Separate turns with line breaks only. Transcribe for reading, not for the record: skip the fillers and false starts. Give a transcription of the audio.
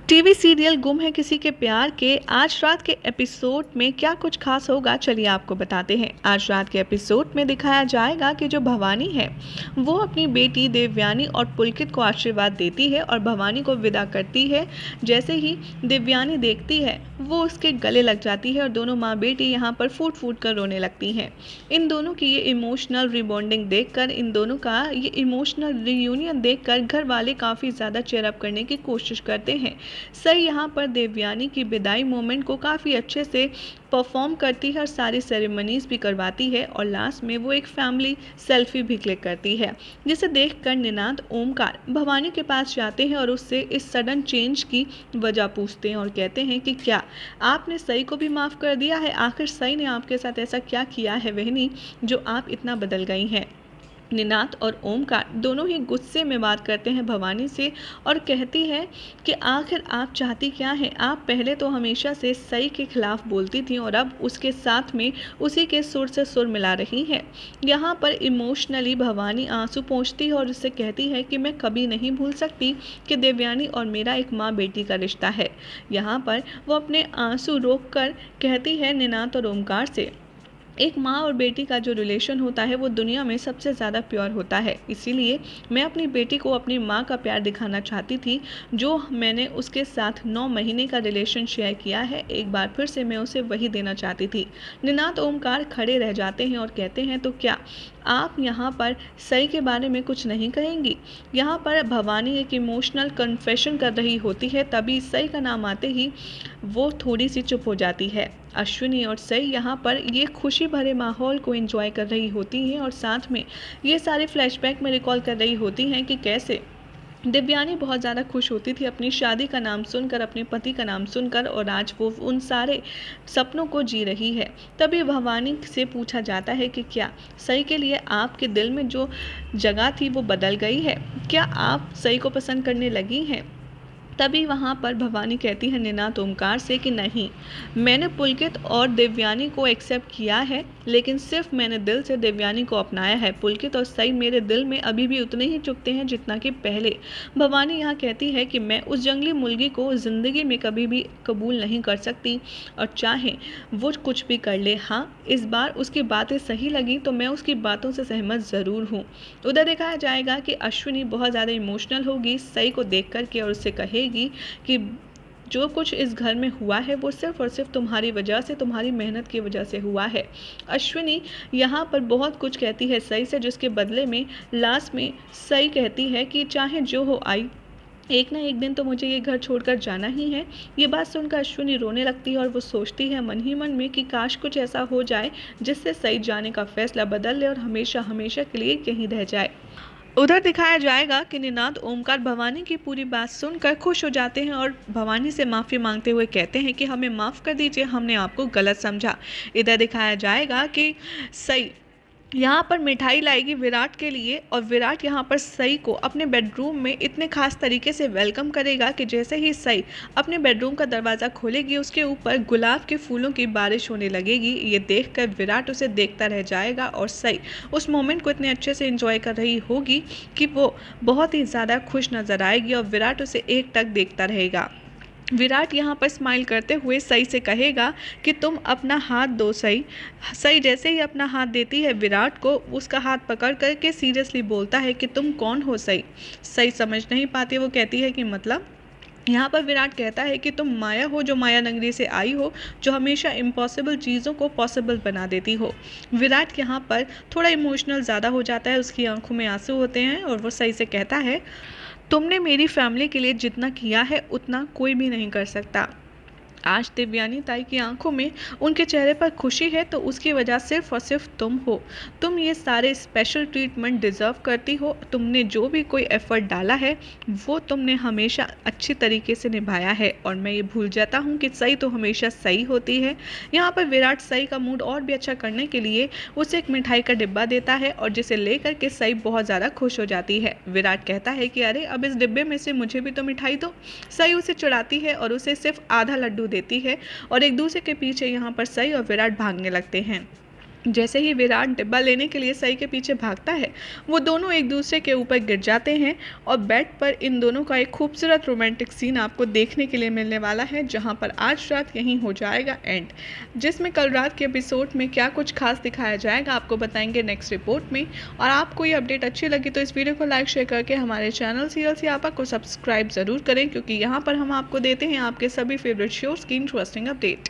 TV serial गुम है किसी के प्यार के आज रात के एपिसोड में क्या कुछ खास होगा, चलिए आपको बताते हैं। आज रात के एपिसोड में दिखाया जाएगा कि जो भवानी है वो अपनी बेटी देवयानी और पुलकित को आशीर्वाद देती है और भवानी को विदा करती है। जैसे ही देवयानी देखती है वो उसके गले लग जाती है और दोनों माँ बेटी यहाँ पर फूट फूट कर रोने लगती हैं। इन दोनों की ये इमोशनल रिबॉन्डिंग देखकर, इन दोनों का ये इमोशनल रियूनियन देखकर घर वाले काफ़ी ज़्यादा चेयरअप करने की कोशिश करते हैं। सही यहाँ पर देवयानी की विदाई मोमेंट को काफ़ी अच्छे से परफॉर्म करती है और सारी सेरेमनीज भी करवाती है और लास्ट में वो एक फैमिली सेल्फी भी क्लिक करती है, जिसे देखकर निनाद ओमकार भवानी के पास जाते हैं और उससे इस सडन चेंज की वजह पूछते हैं और कहते हैं कि क्या आपने सई को भी माफ़ कर दिया है? आखिर सई ने आपके साथ ऐसा क्या किया है बहनी जो आप इतना बदल गई हैं? निनाद और ओमकार दोनों ही गुस्से में बात करते हैं भवानी से और कहती है कि आखिर आप चाहती क्या हैं? आप पहले तो हमेशा से सई के खिलाफ बोलती थी और अब उसके साथ में उसी के सुर से सुर मिला रही हैं। यहाँ पर इमोशनली भवानी आंसू पोंछती है और उससे कहती है कि मैं कभी नहीं भूल सकती कि देवयानी और मेरा एक माँ बेटी का रिश्ता है। यहाँ पर वो अपने आंसू रोक कर कहती है निनाद और ओमकार से, एक माँ और बेटी का जो रिलेशन होता है वो दुनिया में सबसे ज़्यादा प्योर होता है। इसीलिए मैं अपनी बेटी को अपनी माँ का प्यार दिखाना चाहती थी, जो मैंने उसके साथ 9 महीने का रिलेशन शेयर किया है, एक बार फिर से मैं उसे वही देना चाहती थी। निनाद ओमकार खड़े रह जाते हैं और कहते हैं तो क्या आप यहाँ पर सई के बारे में कुछ नहीं कहेंगी? यहाँ पर भवानी एक इमोशनल कन्फेशन कर रही होती है, तभी सई का नाम आते ही वो थोड़ी सी चुप हो जाती है। अश्विनी और सई यहाँ पर ये खुशी भरे माहौल को एंजॉय कर रही होती हैं और साथ में ये सारे फ्लैशबैक में रिकॉल कर रही होती हैं कि कैसे देवयानी बहुत ज़्यादा खुश होती थी अपनी शादी का नाम सुनकर, अपने पति का नाम सुनकर, और आज वो उन सारे सपनों को जी रही है। तभी भवानी से पूछा जाता है कि क्या सई के लिए आपके दिल में जो जगह थी वो बदल गई है? क्या आप सई को पसंद करने लगी हैं? तभी वहाँ पर भवानी कहती है निनाद ओमकार से कि नहीं, मैंने पुलकित और देवयानी को एक्सेप्ट किया है, लेकिन सिर्फ मैंने दिल से देवयानी को अपनाया है। पुलकित और सई मेरे दिल में अभी भी उतने ही चुभते हैं जितना कि पहले। भवानी यहाँ कहती है कि मैं उस जंगली मुर्गी को ज़िंदगी में कभी भी कबूल नहीं कर सकती और चाहे वो कुछ भी कर ले। हाँ, इस बार उसकी बातें सही लगी तो मैं उसकी बातों से सहमत ज़रूर हूँ। उधर दिखाया जाएगा कि अश्विनी बहुत ज़्यादा इमोशनल होगी सई को देख कर के और उससे कहेगी कि जो कुछ इस घर में हुआ है वो सिर्फ और सिर्फ तुम्हारी वजह से, तुम्हारी मेहनत की वजह से हुआ है। अश्विनी यहाँ पर बहुत कुछ कहती है सई से, जिसके बदले में लास्ट में सई कहती है कि चाहे जो हो आई, एक ना एक दिन तो मुझे ये घर छोड़कर जाना ही है। ये बात सुनकर अश्विनी रोने लगती है और वो सोचती है मन ही मन में कि काश कुछ ऐसा हो जाए जिससे सई जाने का फैसला बदल ले और हमेशा हमेशा के लिए यहीं रह जाए। उधर दिखाया जाएगा कि निनाद ओमकार भवानी की पूरी बात सुनकर खुश हो जाते हैं और भवानी से माफ़ी मांगते हुए कहते हैं कि हमें माफ़ कर दीजिए, हमने आपको गलत समझा। इधर दिखाया जाएगा कि सई यहाँ पर मिठाई लाएगी विराट के लिए और विराट यहाँ पर सई को अपने बेडरूम में इतने खास तरीके से वेलकम करेगा कि जैसे ही सई अपने बेडरूम का दरवाज़ा खोलेगी उसके ऊपर गुलाब के फूलों की बारिश होने लगेगी। ये देखकर विराट उसे देखता रह जाएगा और सई उस मोमेंट को इतने अच्छे से एंजॉय कर रही होगी कि वो बहुत ही ज़्यादा खुश नज़र आएगी और विराट उसे एकटक देखता रहेगा। विराट यहाँ पर स्माइल करते हुए सई से कहेगा कि तुम अपना हाथ दो सई। सई जैसे ही अपना हाथ देती है विराट को, उसका हाथ पकड़ करके सीरियसली बोलता है कि तुम कौन हो सई? सई समझ नहीं पाती, वो कहती है कि मतलब? यहाँ पर विराट कहता है कि तुम माया हो, जो माया नगरी से आई हो, जो हमेशा इम्पॉसिबल चीज़ों को पॉसिबल बना देती हो। विराट यहाँ पर थोड़ा इमोशनल ज़्यादा हो जाता है, उसकी आंखों में आंसू होते हैं और वो सई से कहता है तुमने मेरी फैमिली के लिए जितना किया है उतना कोई भी नहीं कर सकता। आज देवयानी ताई की आंखों में, उनके चेहरे पर खुशी है तो उसकी वजह सिर्फ और सिर्फ तुम हो। तुम ये सारे स्पेशल ट्रीटमेंट डिज़र्व करती हो। तुमने जो भी कोई एफर्ट डाला है वो तुमने हमेशा अच्छी तरीके से निभाया है और मैं ये भूल जाता हूँ कि सही तो हमेशा सही होती है। यहाँ पर विराट सही का मूड और भी अच्छा करने के लिए उसे एक मिठाई का डिब्बा देता है और जिसे लेकर के सही बहुत ज़्यादा खुश हो जाती है। विराट कहता है कि अरे अब इस डिब्बे में से मुझे भी तो मिठाई दो। सही उसे चढ़ाती है और उसे सिर्फ आधा लड्डू देती है और एक दूसरे के पीछे यहाँ पर सई और विराट भागने लगते हैं। जैसे ही विराट डिब्बा लेने के लिए सई के पीछे भागता है, वो दोनों एक दूसरे के ऊपर गिर जाते हैं और बेड पर इन दोनों का एक खूबसूरत रोमांटिक सीन आपको देखने के लिए मिलने वाला है, जहां पर आज रात यहीं हो जाएगा एंड। जिसमें कल रात के एपिसोड में क्या कुछ खास दिखाया जाएगा आपको बताएंगे नेक्स्ट रिपोर्ट में। और आपको ये अपडेट अच्छी लगी तो इस वीडियो को लाइक शेयर करके हमारे चैनल सीरियल सियापा को सब्सक्राइब ज़रूर करें, क्योंकि यहाँ पर हम आपको देते हैं आपके सभी फेवरेट शोज़ की इंटरेस्टिंग अपडेट।